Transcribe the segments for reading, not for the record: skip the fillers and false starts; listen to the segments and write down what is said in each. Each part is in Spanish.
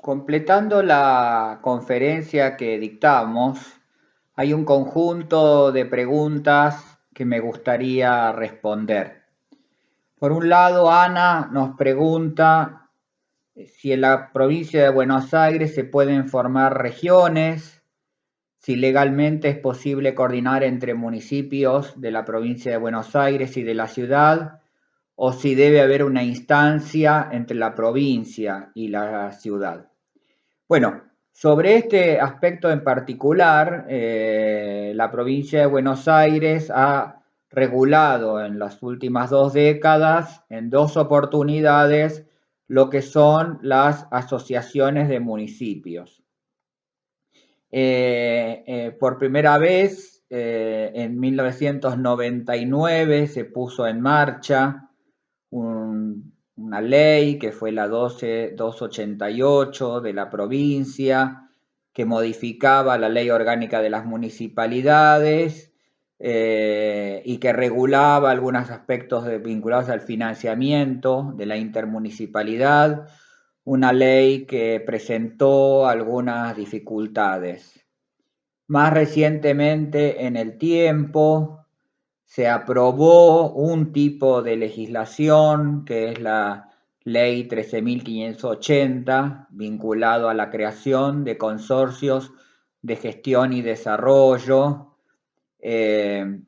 Completando la conferencia que dictamos, hay un conjunto de preguntas que me gustaría responder. Por un lado, Ana nos pregunta si en la provincia de Buenos Aires se pueden formar regiones, si legalmente es posible coordinar entre municipios de la provincia de Buenos Aires y de la ciudad, o si debe haber una instancia entre la provincia y la ciudad. Bueno, sobre este aspecto en particular, la provincia de Buenos Aires ha regulado en las últimas 2 décadas, en 2 oportunidades, lo que son las asociaciones de municipios. Por primera vez, en 1999, se puso en marcha una ley que fue la 12288 de la provincia, que modificaba la ley orgánica de las municipalidades y que regulaba algunos aspectos vinculados al financiamiento de la intermunicipalidad, una ley que presentó algunas dificultades. Más recientemente en el tiempo se aprobó un tipo de legislación que es la Ley 13.580, vinculado a la creación de consorcios de gestión y desarrollo, que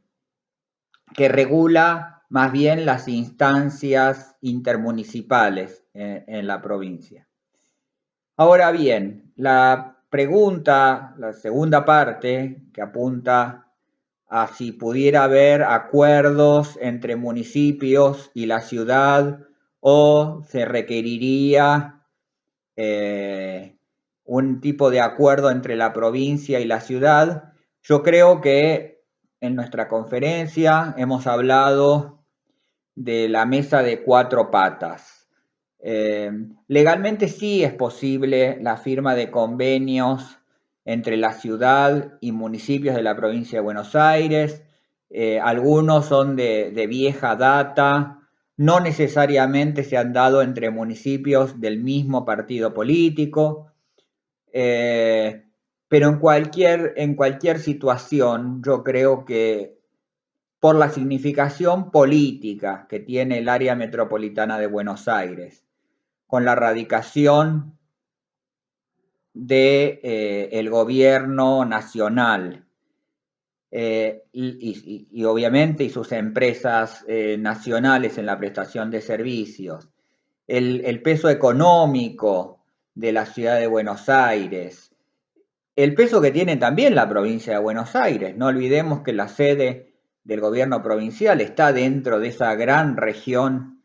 regula más bien las instancias intermunicipales en la provincia. Ahora bien, la pregunta, la segunda parte, que apunta a si pudiera haber acuerdos entre municipios y la ciudad o se requeriría un tipo de acuerdo entre la provincia y la ciudad. Yo creo que en nuestra conferencia hemos hablado de la mesa de 4 patas. Legalmente sí es posible la firma de convenios entre la ciudad y municipios de la provincia de Buenos Aires. Algunos son de vieja data, no necesariamente se han dado entre municipios del mismo partido político, pero en cualquier situación yo creo que por la significación política que tiene el área metropolitana de Buenos Aires, con la radicación del gobierno nacional y obviamente y sus empresas nacionales en la prestación de servicios, el peso económico de la ciudad de Buenos Aires, el peso que tiene también la provincia de Buenos Aires. No olvidemos que la sede del gobierno provincial está dentro de esa gran región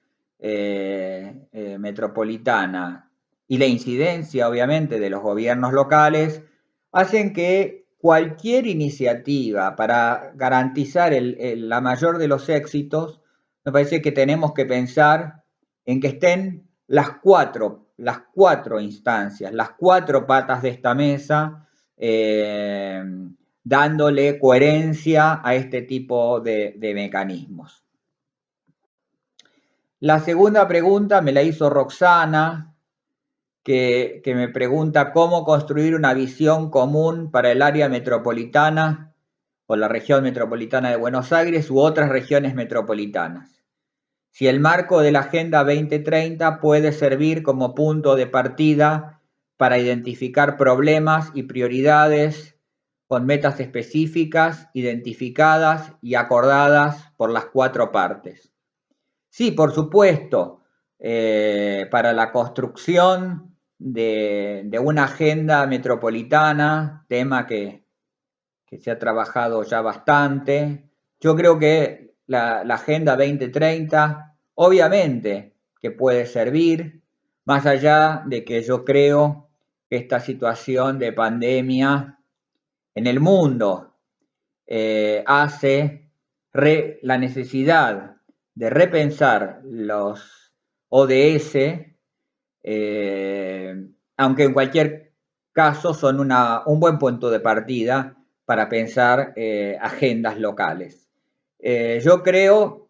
metropolitana, y la incidencia obviamente de los gobiernos locales hacen que cualquier iniciativa para garantizar la mayor de los éxitos, me parece que tenemos que pensar en que estén las cuatro instancias, las 4 patas de esta mesa, dándole coherencia a este tipo de mecanismos. La segunda pregunta me la hizo Roxana, que me pregunta cómo construir una visión común para el área metropolitana o la región metropolitana de Buenos Aires u otras regiones metropolitanas. Si el marco de la Agenda 2030 puede servir como punto de partida para identificar problemas y prioridades con metas específicas, identificadas y acordadas por las 4 partes. Sí, por supuesto, para la construcción de una agenda metropolitana, tema que se ha trabajado ya bastante. Yo creo que la Agenda 2030 obviamente que puede servir, más allá de que yo creo que esta situación de pandemia en el mundo hace la necesidad de repensar los ODS, aunque en cualquier caso son un buen punto de partida para pensar agendas locales. Yo creo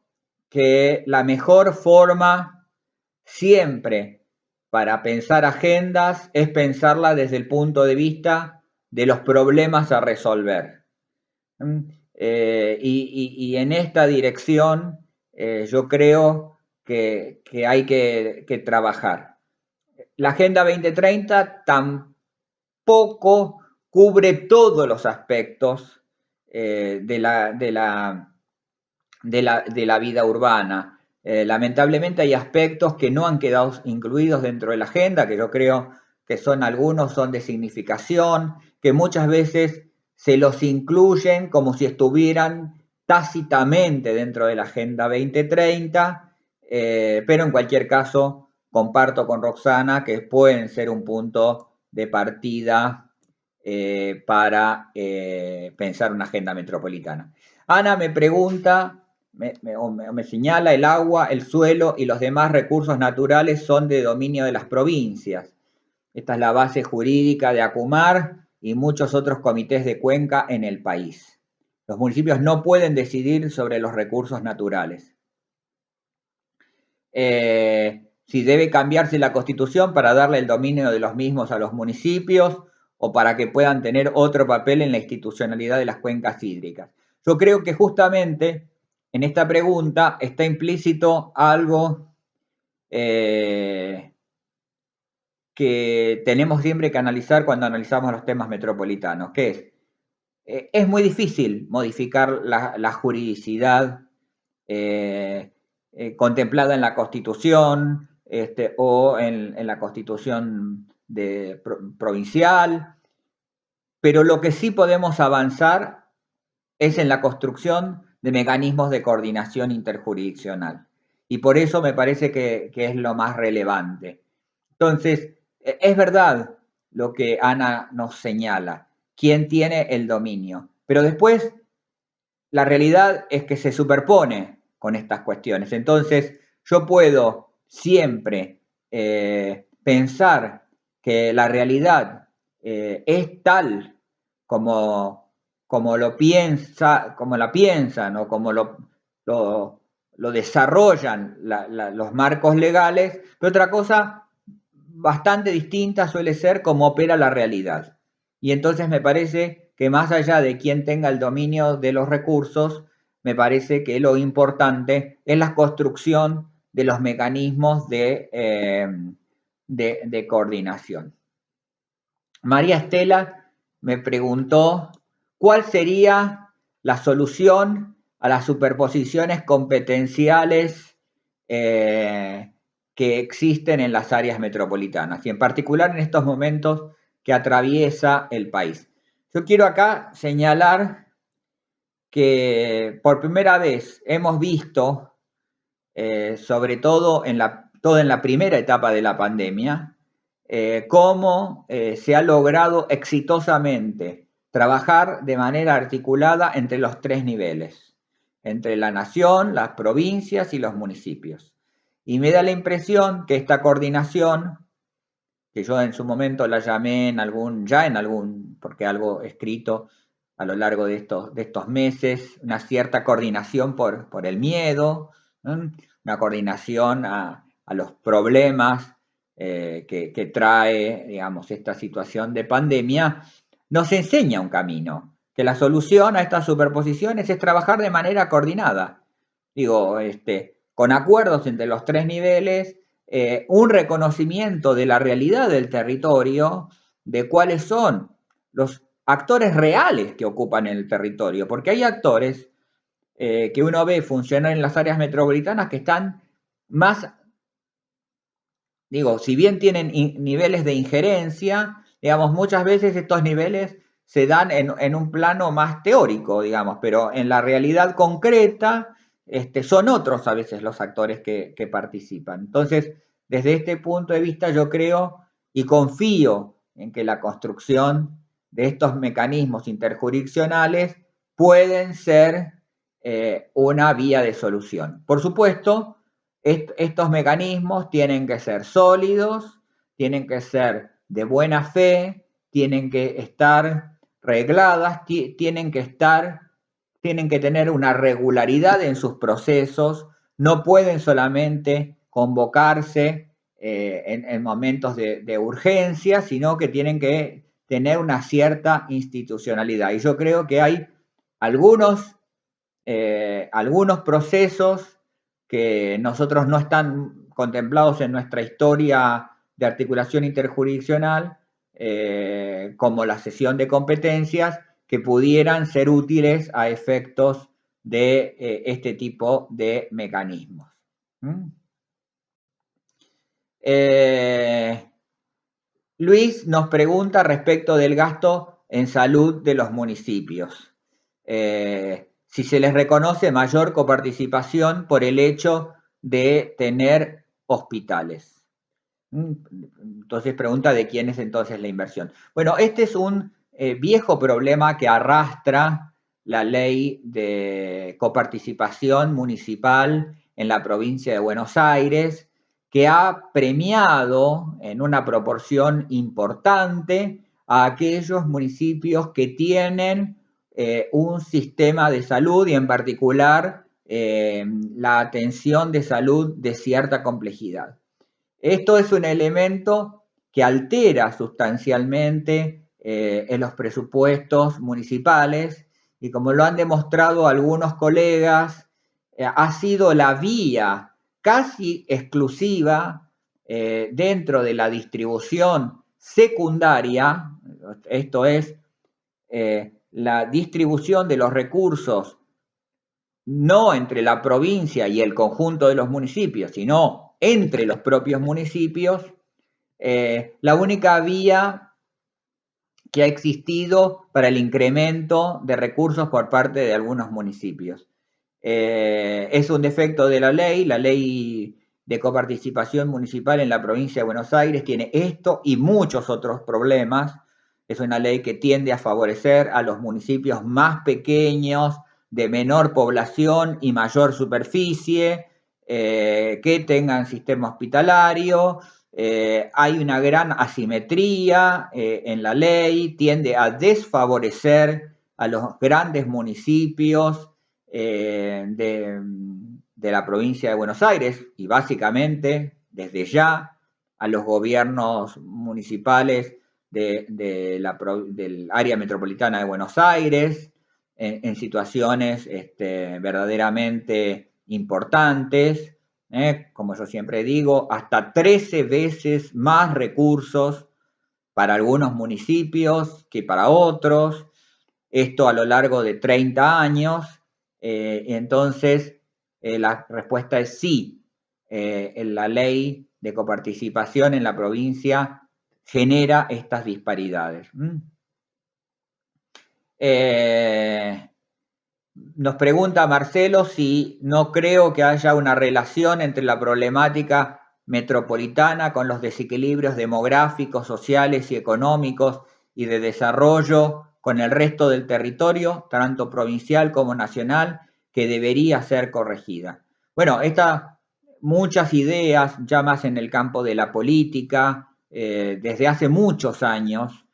que la mejor forma siempre para pensar agendas es pensarla desde el punto de vista de los problemas a resolver. Y en esta dirección yo creo que hay que trabajar. La Agenda 2030 tampoco cubre todos los aspectos de la vida urbana. Lamentablemente hay aspectos que no han quedado incluidos dentro de la agenda, que yo creo que algunos son de significación, que muchas veces se los incluyen como si estuvieran tácitamente dentro de la Agenda 2030, pero en cualquier caso comparto con Roxana que pueden ser un punto de partida para pensar una agenda metropolitana. Ana me pregunta, me señala: el agua, el suelo y los demás recursos naturales son de dominio de las provincias. Esta es la base jurídica de ACUMAR y muchos otros comités de cuenca en el país. Los municipios no pueden decidir sobre los recursos naturales. Si debe cambiarse la Constitución para darle el dominio de los mismos a los municipios o para que puedan tener otro papel en la institucionalidad de las cuencas hídricas. Yo creo que justamente en esta pregunta está implícito algo que tenemos siempre que analizar cuando analizamos los temas metropolitanos, que es muy difícil modificar la juridicidad contemplada en la Constitución o en la Constitución provincial, pero lo que sí podemos avanzar es en la construcción de mecanismos de coordinación interjurisdiccional. Y por eso me parece que es lo más relevante. Entonces, es verdad lo que Ana nos señala, quién tiene el dominio, pero después la realidad es que se superpone con estas cuestiones. Entonces, yo puedo siempre pensar que la realidad es tal como la piensan o como lo desarrollan los marcos legales, pero otra cosa bastante distinta suele ser cómo opera la realidad. Y entonces me parece que más allá de quién tenga el dominio de los recursos, me parece que lo importante es la construcción de los mecanismos de coordinación. María Estela me preguntó cuál sería la solución a las superposiciones competenciales que existen en las áreas metropolitanas y en particular en estos momentos que atraviesa el país. Yo quiero acá señalar que por primera vez hemos visto, sobre todo en la primera etapa de la pandemia, cómo se ha logrado exitosamente trabajar de manera articulada entre los tres niveles, entre la nación, las provincias y los municipios. Y me da la impresión que esta coordinación, que yo en su momento la llamé porque algo escrito a lo largo de estos meses, una cierta coordinación por el miedo, ¿no? Una coordinación a los problemas que trae, digamos, esta situación de pandemia, nos enseña un camino, que la solución a estas superposiciones es trabajar de manera coordinada. Digo, con acuerdos entre los tres niveles, un reconocimiento de la realidad del territorio, de cuáles son los actores reales que ocupan el territorio, porque hay actores que uno ve funcionar en las áreas metropolitanas que están más, digo, si bien tienen niveles de injerencia, digamos, muchas veces estos niveles se dan en un plano más teórico, digamos, pero en la realidad concreta son otros a veces los actores que participan. Entonces, desde este punto de vista yo creo y confío en que la construcción de estos mecanismos interjurisdiccionales pueden ser una vía de solución. Por supuesto, estos mecanismos tienen que ser sólidos, tienen que ser de buena fe, tienen que estar regladas, tienen que tener una regularidad en sus procesos, no pueden solamente convocarse en momentos de urgencia, sino que tienen que tener una cierta institucionalidad. Y yo creo que hay algunos procesos que nosotros no están contemplados en nuestra historia de articulación interjurisdiccional, como la cesión de competencias, que pudieran ser útiles a efectos de este tipo de mecanismos. Luis nos pregunta respecto del gasto en salud de los municipios. Si se les reconoce mayor coparticipación por el hecho de tener hospitales. Entonces pregunta de quién es entonces la inversión. Bueno, este es un viejo problema que arrastra la ley de coparticipación municipal en la provincia de Buenos Aires, que ha premiado en una proporción importante a aquellos municipios que tienen un sistema de salud y en particular la atención de salud de cierta complejidad. Esto es un elemento que altera sustancialmente en los presupuestos municipales y, como lo han demostrado algunos colegas, ha sido la vía casi exclusiva dentro de la distribución secundaria, esto es, la distribución de los recursos no entre la provincia y el conjunto de los municipios, sino entre los propios municipios, la única vía que ha existido para el incremento de recursos por parte de algunos municipios. Es un defecto de la ley de coparticipación municipal en la provincia de Buenos Aires tiene esto y muchos otros problemas. Es una ley que tiende a favorecer a los municipios más pequeños, de menor población y mayor superficie, que tengan sistema hospitalario. Hay una gran asimetría en la ley, tiende a desfavorecer a los grandes municipios de la provincia de Buenos Aires y básicamente desde ya a los gobiernos municipales del área metropolitana de Buenos Aires en situaciones verdaderamente importantes, como yo siempre digo, hasta 13 veces más recursos para algunos municipios que para otros, esto a lo largo de 30 años. Entonces, la respuesta es sí. La ley de coparticipación en la provincia genera estas disparidades. Nos pregunta Marcelo si no creo que haya una relación entre la problemática metropolitana con los desequilibrios demográficos, sociales y económicos y de desarrollo con el resto del territorio, tanto provincial como nacional, que debería ser corregida. Bueno, muchas ideas, ya más en el campo de la política, desde hace muchos años,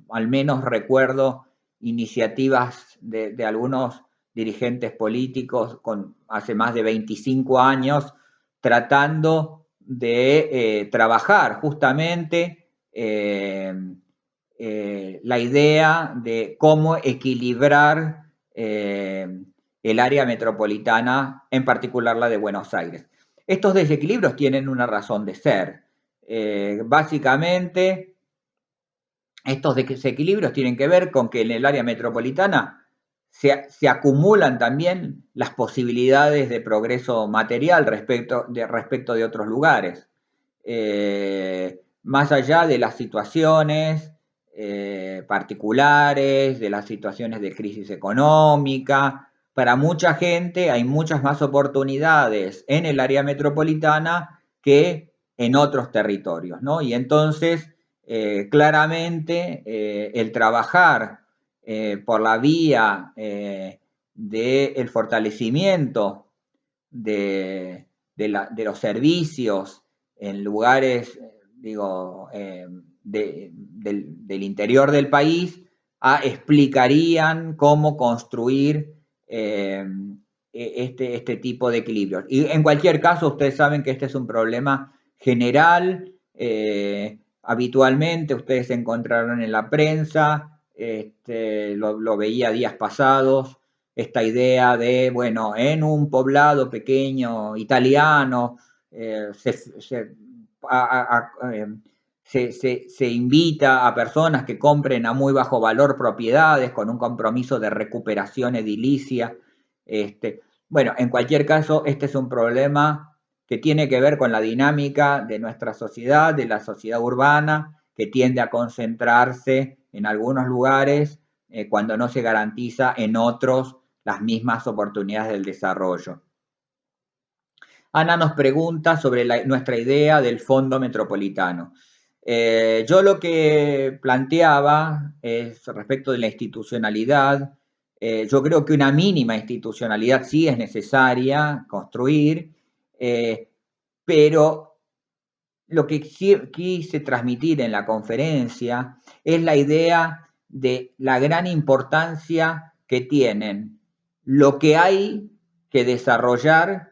al menos recuerdo iniciativas de algunos dirigentes políticos hace más de 25 años tratando de trabajar justamente la idea de cómo equilibrar el área metropolitana, en particular la de Buenos Aires. Estos desequilibrios tienen una razón de ser. Básicamente, estos desequilibrios tienen que ver con que en el área metropolitana se acumulan también las posibilidades de progreso material respecto de otros lugares. Más allá de las situaciones particulares, de las situaciones de crisis económica, para mucha gente hay muchas más oportunidades en el área metropolitana que en otros territorios, ¿no? Y entonces, claramente, el trabajar por la vía del fortalecimiento de los servicios en lugares, del interior del país, explicarían cómo construir este tipo de equilibrios. Y en cualquier caso, ustedes saben que este es un problema general. Habitualmente ustedes encontraron en la prensa, lo veía días pasados, esta idea de, bueno, en un poblado pequeño italiano se invita a personas que compren a muy bajo valor propiedades con un compromiso de recuperación edilicia. Bueno, en cualquier caso, este es un problema que tiene que ver con la dinámica de nuestra sociedad, de la sociedad urbana, que tiende a concentrarse en algunos lugares cuando no se garantiza en otros las mismas oportunidades del desarrollo. Ana nos pregunta sobre nuestra idea del fondo metropolitano. Yo lo que planteaba es respecto de la institucionalidad. Yo creo que una mínima institucionalidad sí es necesaria construir, pero lo que quise transmitir en la conferencia es la idea de la gran importancia que tienen lo que hay que desarrollar,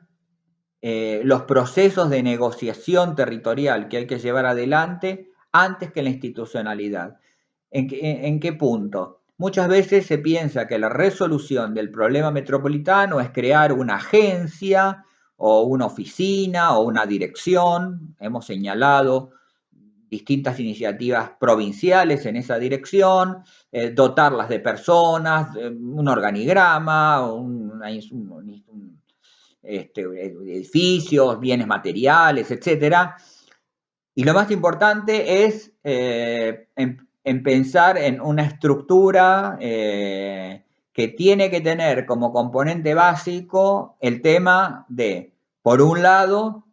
los procesos de negociación territorial que hay que llevar adelante antes que la institucionalidad. ¿En qué punto? Muchas veces se piensa que la resolución del problema metropolitano es crear una agencia o una oficina o una dirección. Hemos señalado distintas iniciativas provinciales en esa dirección, dotarlas de personas, un organigrama, edificios, bienes materiales, etcétera. Y lo más importante es en pensar en una estructura que tiene que tener como componente básico el tema de, por un lado,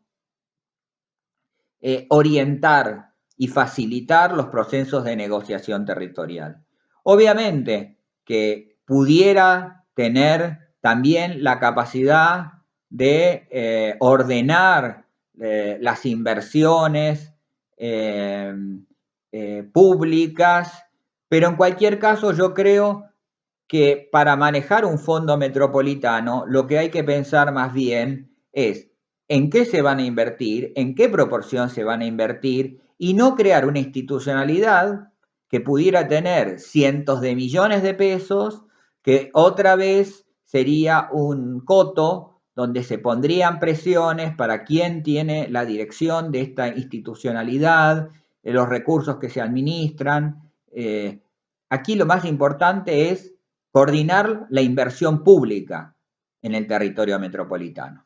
orientar y facilitar los procesos de negociación territorial. Obviamente que pudiera tener también la capacidad de ordenar las inversiones públicas, pero en cualquier caso yo creo que para manejar un fondo metropolitano lo que hay que pensar más bien es en qué se van a invertir, en qué proporción se van a invertir y no crear una institucionalidad que pudiera tener cientos de millones de pesos, que otra vez sería un coto donde se pondrían presiones para quien tiene la dirección de esta institucionalidad, de los recursos que se administran. Aquí lo más importante es coordinar la inversión pública en el territorio metropolitano.